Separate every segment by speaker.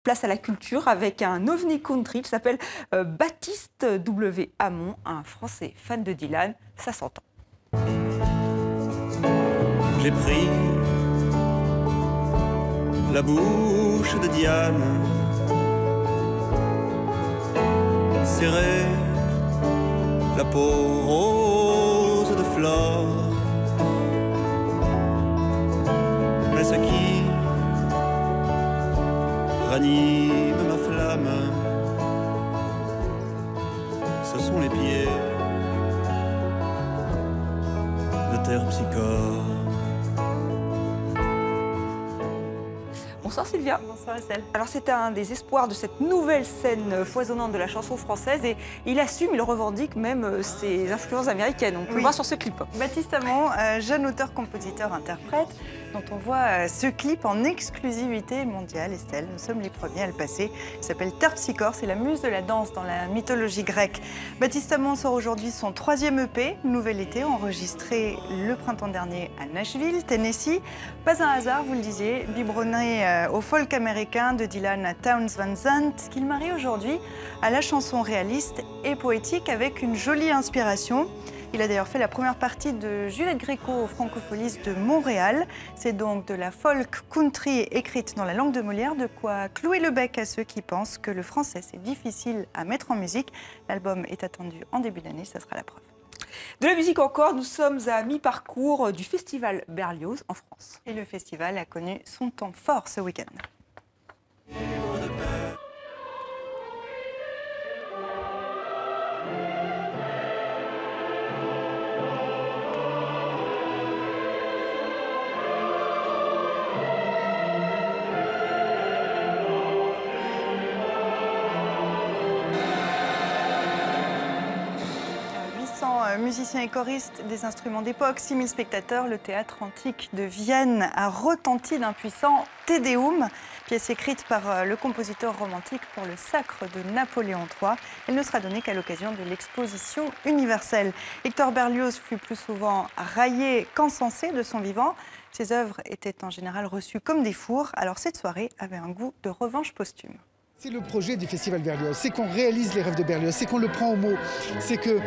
Speaker 1: Place à la culture avec un ovni country qui s'appelle Baptiste W. Hamon, un Français fan de Dylan. Ça s'entend.
Speaker 2: J'ai pris la bouche de Diane, serré la peau rose de Flore, mais ce qui ranime ma flamme, ce sont les pieds de Terpsichore.
Speaker 1: Bonsoir Sylvia.
Speaker 3: Bonsoir Estelle.
Speaker 1: Alors c'est un des espoirs de cette nouvelle scène foisonnante de la chanson française et il assume, il revendique même ses influences américaines. On peut le voir sur ce clip.
Speaker 3: Baptiste Hamon, jeune auteur, compositeur, interprète, dont on voit ce clip en exclusivité mondiale, Estelle. Nous sommes les premiers à le passer. Il s'appelle Terpsichore, c'est la muse de la danse dans la mythologie grecque. Baptiste Hamon sort aujourd'hui son 3e EP, Nouvel été, enregistré le printemps dernier à Nashville, Tennessee. Pas un hasard, vous le disiez, biberonné au folk américain de Dylan à Townes Van Zandt, qu'il marie aujourd'hui à la chanson réaliste et poétique avec une jolie inspiration. Il a d'ailleurs fait la première partie de Juliette Gréco au Francopholies de Montréal. C'est donc de la folk country écrite dans la langue de Molière, de quoi clouer le bec à ceux qui pensent que le français c'est difficile à mettre en musique. L'album est attendu en début d'année, ça sera la preuve.
Speaker 1: De la musique encore, nous sommes à mi-parcours du festival Berlioz en France.
Speaker 3: Et le festival a connu son temps fort ce week-end. Musiciens et choristes, des instruments d'époque, 6000 spectateurs, le théâtre antique de Vienne a retenti d'un puissant Te Deum, pièce écrite par le compositeur romantique pour le sacre de Napoléon III. Elle ne sera donnée qu'à l'occasion de l'exposition universelle. Hector Berlioz fut plus souvent raillé qu'encensé de son vivant. Ses œuvres étaient en général reçues comme des fours, alors cette soirée avait un goût de revanche posthume.
Speaker 4: C'est le projet du Festival Berlioz, c'est qu'on réalise les rêves de Berlioz, c'est qu'on le prend au mot. C'est que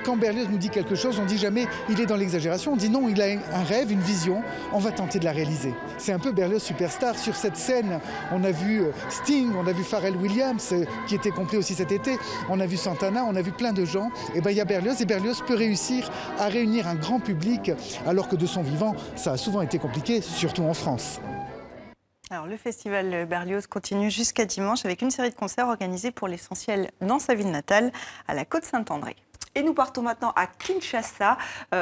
Speaker 4: quand Berlioz nous dit quelque chose, on ne dit jamais il est dans l'exagération, on dit non, il a un rêve, une vision, on va tenter de la réaliser. C'est un peu Berlioz superstar. Sur cette scène, on a vu Sting, on a vu Pharrell Williams, qui était complet aussi cet été, on a vu Santana, on a vu plein de gens. Et bien il y a Berlioz, et Berlioz peut réussir à réunir un grand public, alors que de son vivant, ça a souvent été compliqué, surtout en France.
Speaker 3: Alors, le festival Berlioz continue jusqu'à dimanche avec une série de concerts organisés pour l'essentiel dans sa ville natale, à la Côte-Saint-André.
Speaker 1: Et nous partons maintenant à Kinshasa,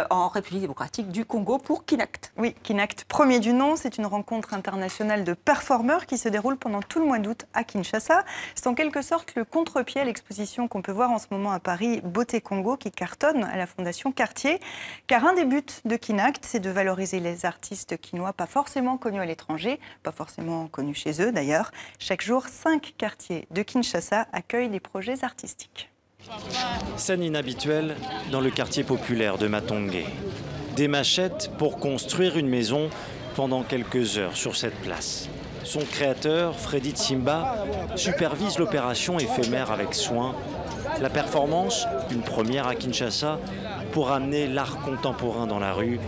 Speaker 1: en République démocratique du Congo, pour Kinact.
Speaker 3: Oui, Kinact, premier du nom, c'est une rencontre internationale de performeurs qui se déroule pendant tout le mois d'août à Kinshasa. C'est en quelque sorte le contre-pied à l'exposition qu'on peut voir en ce moment à Paris, Beauté Congo, qui cartonne à la Fondation Cartier. Car un des buts de Kinact, c'est de valoriser les artistes quinois pas forcément connus à l'étranger, pas forcément connus chez eux d'ailleurs. Chaque jour, 5 quartiers de Kinshasa accueillent des projets artistiques.
Speaker 5: Scène inhabituelle dans le quartier populaire de Matongé. Des machettes pour construire une maison pendant quelques heures sur cette place. Son créateur, Freddy Tsimba, supervise l'opération éphémère avec soin. La performance, une première à Kinshasa, pour amener l'art contemporain dans la rue.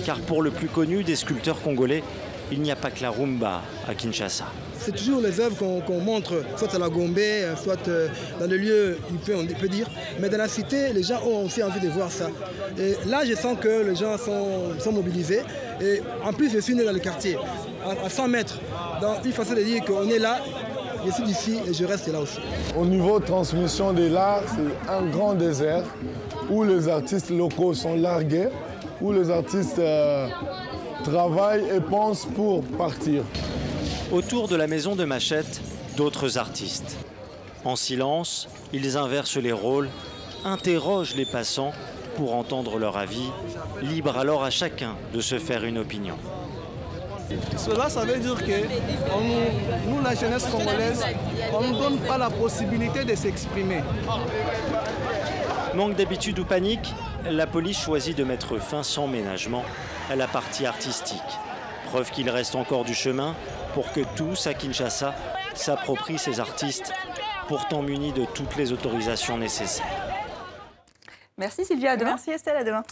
Speaker 5: Car pour le plus connu des sculpteurs congolais, il n'y a pas que la rumba à Kinshasa.
Speaker 6: C'est toujours les œuvres qu'on montre, soit à la Gombe, soit dans le lieu, on peut dire. Mais dans la cité, les gens ont aussi envie de voir ça. Et là, je sens que les gens sont mobilisés. Et en plus, je suis né dans le quartier, à 100 mètres. Donc, il faut se dire qu'on est là, je suis d'ici et je reste là aussi.
Speaker 7: Au niveau de transmission de l'art, c'est un grand désert où les artistes locaux sont largués, où les artistes travaillent et pensent pour partir.
Speaker 5: Autour de la maison de Machette, d'autres artistes. En silence, ils inversent les rôles, interrogent les passants pour entendre leur avis, libre alors à chacun de se faire une opinion.
Speaker 8: Cela, ça veut dire que nous, la jeunesse congolaise, on ne nous donne pas la possibilité de s'exprimer.
Speaker 5: Manque d'habitude ou panique, la police choisit de mettre fin sans ménagement à la partie artistique. Preuve qu'il reste encore du chemin pour que tous à Kinshasa s'approprient ces artistes, pourtant munis de toutes les autorisations nécessaires.
Speaker 1: Merci Sylvia, à demain.
Speaker 3: Merci Estelle, à demain.